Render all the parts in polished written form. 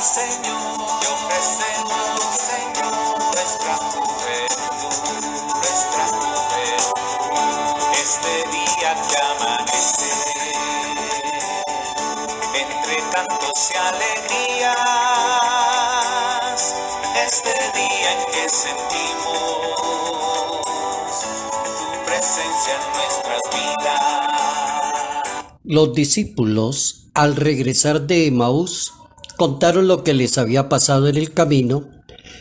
Señor, te ofrecemos, Señor, nuestra juventud, nuestra juventud. Este día que amanece, entre tantos y alegrías, este día en que sentimos tu presencia en nuestras vidas. Los discípulos, al regresar de Emaús, contaron lo que les había pasado en el camino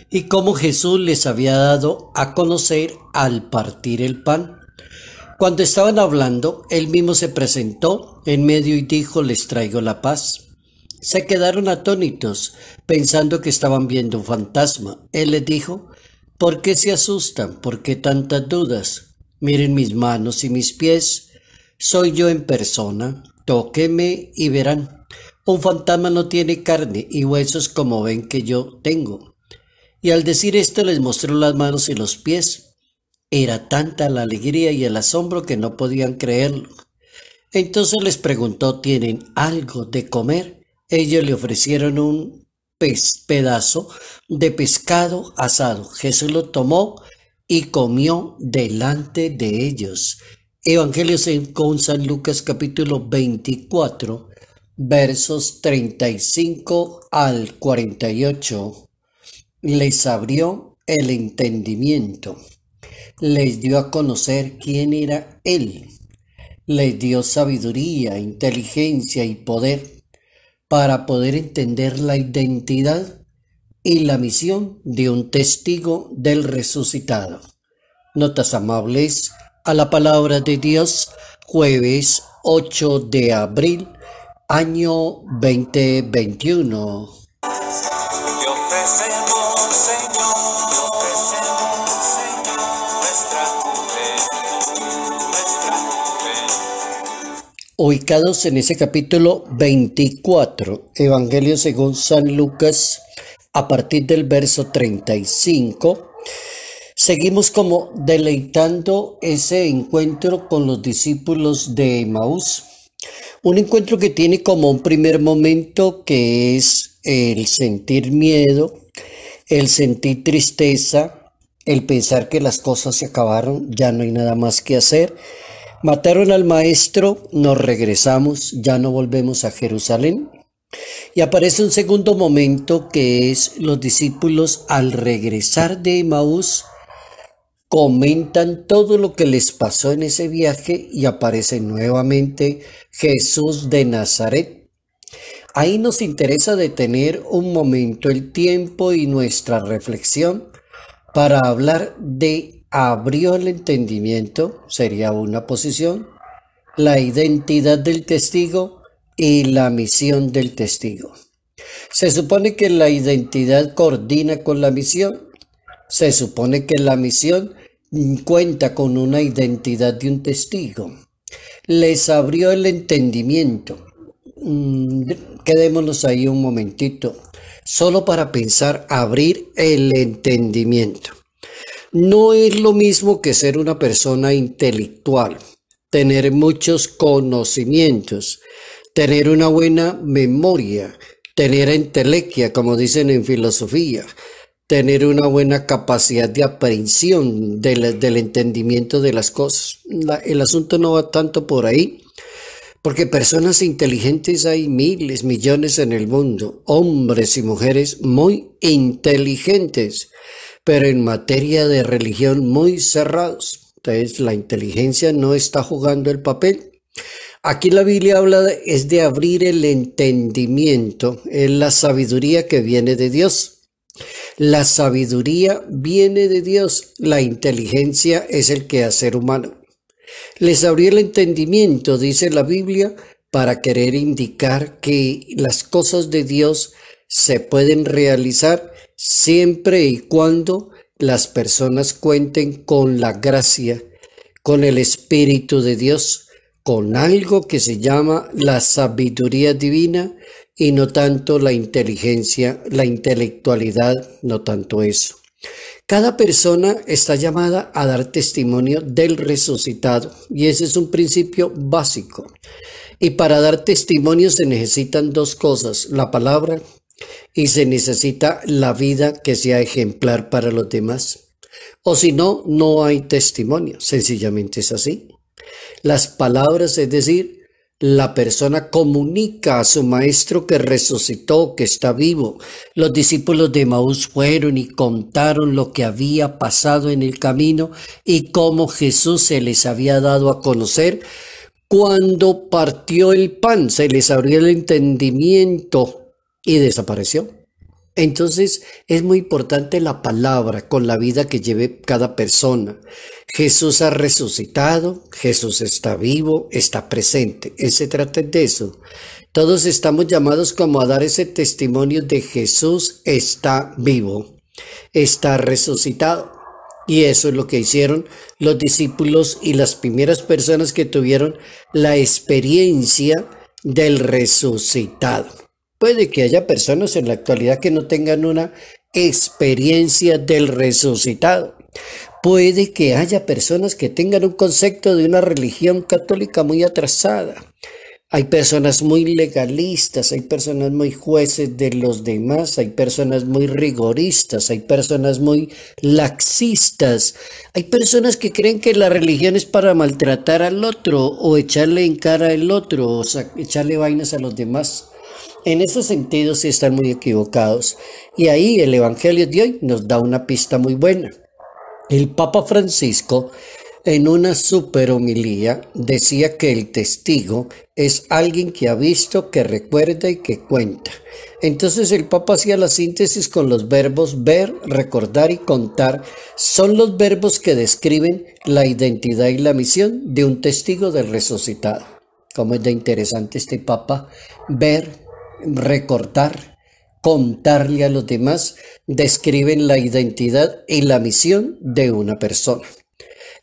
y cómo Jesús les había dado a conocer al partir el pan. Cuando estaban hablando, él mismo se presentó en medio y dijo: les traigo la paz. Se quedaron atónitos, pensando que estaban viendo un fantasma. Él les dijo: ¿por qué se asustan? ¿Por qué tantas dudas? Miren mis manos y mis pies, soy yo en persona, tóquenme y verán. Un fantasma no tiene carne y huesos como ven que yo tengo. Y al decir esto les mostró las manos y los pies. Era tanta la alegría y el asombro que no podían creerlo. Entonces les preguntó: ¿tienen algo de comer? Ellos le ofrecieron un pedazo de pescado asado. Jesús lo tomó y comió delante de ellos. Evangelio según San Lucas capítulo 24, versos 35 al 48. Les abrió el entendimiento. Les dio a conocer quién era Él. Les dio sabiduría, inteligencia y poder para poder entender la identidad y la misión de un testigo del resucitado. Notas amables a la palabra de Dios, jueves 8 de abril, año 2021. Te ofrecemos, Señor, nuestra juventud. Ubicados en ese capítulo 24, Evangelio según San Lucas, a partir del verso 35, seguimos como deleitando ese encuentro con los discípulos de Emaús. Un encuentro que tiene como un primer momento que es el sentir miedo, el sentir tristeza, el pensar que las cosas se acabaron, ya no hay nada más que hacer. Mataron al maestro, nos regresamos, ya no volvemos a Jerusalén. Y aparece un segundo momento que es los discípulos al regresar de Emaús comentan todo lo que les pasó en ese viaje y aparece nuevamente Jesús de Nazaret. Ahí nos interesa detener un momento el tiempo y nuestra reflexión para hablar de abrió el entendimiento, sería una posición, la identidad del testigo y la misión del testigo. Se supone que la identidad coordina con la misión. Se supone que la misión cuenta con una identidad de un testigo. Les abrió el entendimiento. Quedémonos ahí un momentito, solo para pensar abrir el entendimiento. No es lo mismo que ser una persona intelectual, tener muchos conocimientos, tener una buena memoria, tener entelequia, como dicen en filosofía, tener una buena capacidad de aprehensión del entendimiento de las cosas. El asunto no va tanto por ahí, porque personas inteligentes hay miles, millones en el mundo, hombres y mujeres muy inteligentes, pero en materia de religión muy cerrados. Entonces la inteligencia no está jugando el papel. Aquí la Biblia habla es de abrir el entendimiento, es la sabiduría que viene de Dios. La sabiduría viene de Dios, la inteligencia es el quehacer humano. Les abrió el entendimiento, dice la Biblia, para querer indicar que las cosas de Dios se pueden realizar siempre y cuando las personas cuenten con la gracia, con el Espíritu de Dios, con algo que se llama la sabiduría divina y no tanto la inteligencia, la intelectualidad, no tanto eso. Cada persona está llamada a dar testimonio del resucitado y ese es un principio básico. Y para dar testimonio se necesitan dos cosas, la palabra y se necesita la vida que sea ejemplar para los demás. O si no, no hay testimonio, sencillamente es así. Las palabras, es decir, la persona comunica a su maestro que resucitó, que está vivo. Los discípulos de Emaús fueron y contaron lo que había pasado en el camino y cómo Jesús se les había dado a conocer cuando partió el pan, se les abrió el entendimiento y desapareció. Entonces es muy importante la palabra con la vida que lleve cada persona. Jesús ha resucitado, Jesús está vivo, está presente. Se trata de eso. Todos estamos llamados como a dar ese testimonio de Jesús está vivo, está resucitado. Y eso es lo que hicieron los discípulos y las primeras personas que tuvieron la experiencia del resucitado. Puede que haya personas en la actualidad que no tengan una experiencia del resucitado. Puede que haya personas que tengan un concepto de una religión católica muy atrasada. Hay personas muy legalistas, hay personas muy jueces de los demás, hay personas muy rigoristas, hay personas muy laxistas, hay personas que creen que la religión es para maltratar al otro o echarle en cara al otro o echarle vainas a los demás. En ese sentido sí están muy equivocados. Y ahí el Evangelio de hoy nos da una pista muy buena. El Papa Francisco, en una super homilía, decía que el testigo es alguien que ha visto, que recuerda y que cuenta. Entonces el Papa hacía la síntesis con los verbos ver, recordar y contar. Son los verbos que describen la identidad y la misión de un testigo del resucitado. Cómo es de interesante este Papa. Ver, recordar, contarle a los demás, describen la identidad y la misión de una persona.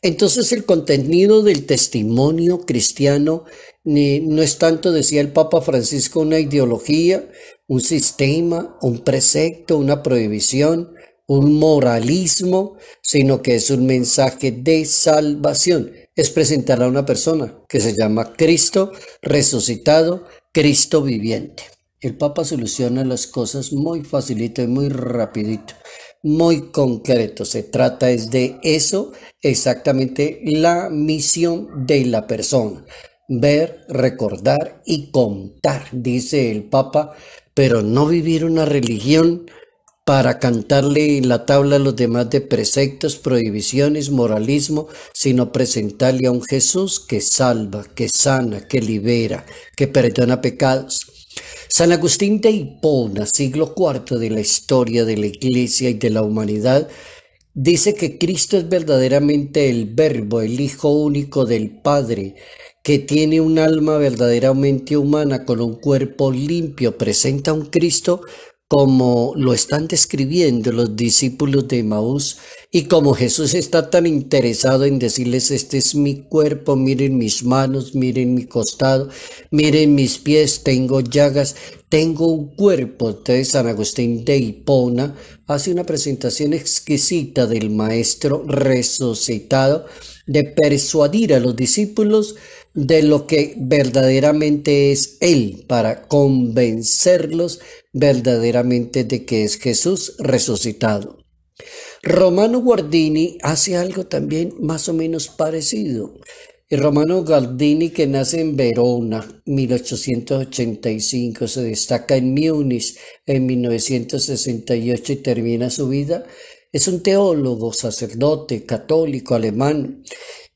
Entonces el contenido del testimonio cristiano no es tanto, decía el Papa Francisco, una ideología, un sistema, un precepto, una prohibición, un moralismo, sino que es un mensaje de salvación. Es presentar a una persona que se llama Cristo resucitado, Cristo viviente. El Papa soluciona las cosas muy facilito y muy rapidito, muy concreto. Se trata es de eso, exactamente la misión de la persona. Ver, recordar y contar, dice el Papa, pero no vivir una religión para cantarle en la tabla a los demás de preceptos, prohibiciones, moralismo, sino presentarle a un Jesús que salva, que sana, que libera, que perdona pecados. San Agustín de Hipona, siglo IV de la historia de la Iglesia y de la humanidad, dice que Cristo es verdaderamente el Verbo, el Hijo único del Padre, que tiene un alma verdaderamente humana con un cuerpo limpio. Presenta a un Cristo como lo están describiendo los discípulos de Emaús y como Jesús está tan interesado en decirles: este es mi cuerpo, miren mis manos, miren mi costado, miren mis pies, tengo llagas, tengo un cuerpo. Entonces San Agustín de Hipona hace una presentación exquisita del Maestro resucitado, de persuadir a los discípulos de lo que verdaderamente es Él, para convencerlos verdaderamente de que es Jesús resucitado. Romano Guardini hace algo también más o menos parecido. El Romano Guardini, que nace en Verona, 1885, se destaca en Múnich en 1968 y termina su vida. Es un teólogo, sacerdote, católico, alemán.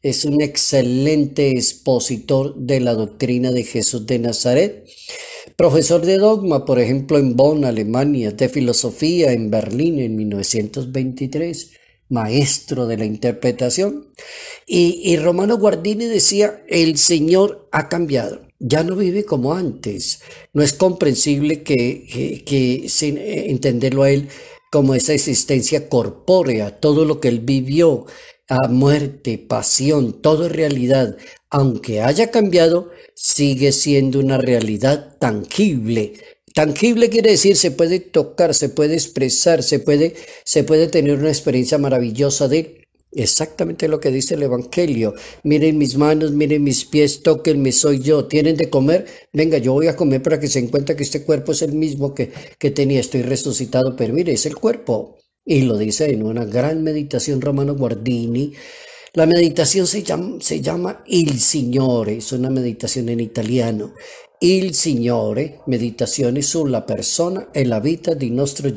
Es un excelente expositor de la doctrina de Jesús de Nazaret. Profesor de dogma, por ejemplo, en Bonn, Alemania, de filosofía en Berlín en 1923, maestro de la interpretación. Y Romano Guardini decía: el Señor ha cambiado, ya no vive como antes. No es comprensible que sin entenderlo a Él como esa existencia corpórea, todo lo que Él vivió, a muerte, pasión, todo es realidad. Aunque haya cambiado, sigue siendo una realidad tangible. Tangible quiere decir se puede tocar, se puede expresar, se puede tener una experiencia maravillosa de él. Exactamente lo que dice el Evangelio. Miren mis manos, miren mis pies, tóquenme, soy yo. ¿Tienen de comer? Venga, yo voy a comer para que se den cuenta que este cuerpo es el mismo que tenía. Estoy resucitado, pero mire, es el cuerpo. Y lo dice en una gran meditación Romano Guardini. La meditación se llama Il Signore, es una meditación en italiano. Il Signore, meditazione sulla persona e la vita di nostro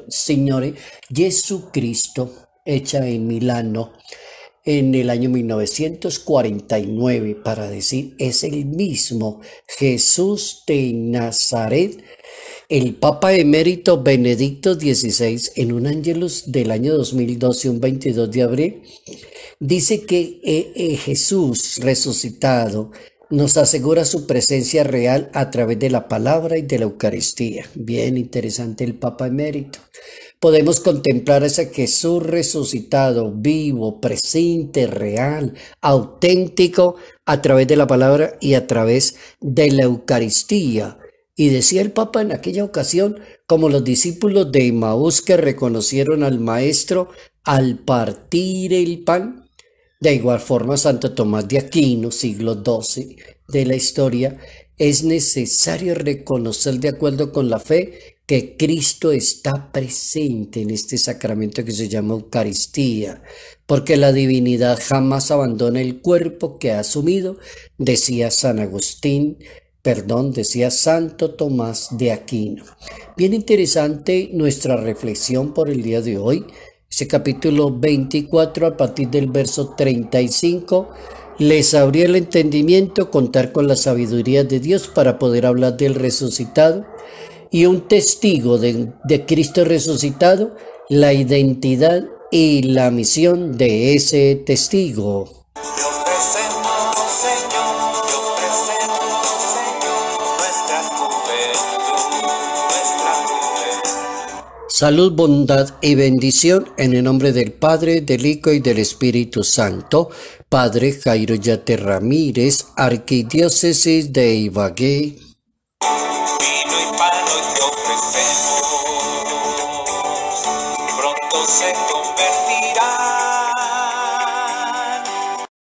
Signore Jesucristo, hecha en Milano en el año 1949, para decir, es el mismo Jesús de Nazaret. El Papa Emérito Benedicto XVI, en un Ángelus del año 2012, un 22 de abril, dice que Jesús resucitado nos asegura su presencia real a través de la palabra y de la Eucaristía. Bien interesante el Papa Emérito. Podemos contemplar a ese Jesús resucitado, vivo, presente, real, auténtico, a través de la palabra y a través de la Eucaristía. Y decía el Papa en aquella ocasión, como los discípulos de Emaús que reconocieron al Maestro al partir el pan. De igual forma, Santo Tomás de Aquino, siglo XII de la historia, es necesario reconocer de acuerdo con la fe que Cristo está presente en este sacramento que se llama Eucaristía, porque la divinidad jamás abandona el cuerpo que ha asumido, decía decía Santo Tomás de Aquino. Bien interesante nuestra reflexión por el día de hoy. Ese capítulo 24 a partir del verso 35 les abría el entendimiento contar con la sabiduría de Dios para poder hablar del resucitado y un testigo de Cristo resucitado, la identidad y la misión de ese testigo. Te ofrecemos, Señor, nuestra juventud. Salud, bondad y bendición en el nombre del Padre, del Hijo y del Espíritu Santo. Padre Jairo Yate Ramírez, Arquidiócesis de Ibagué. Vino y pan hoy te ofrecemos, pronto se convertirá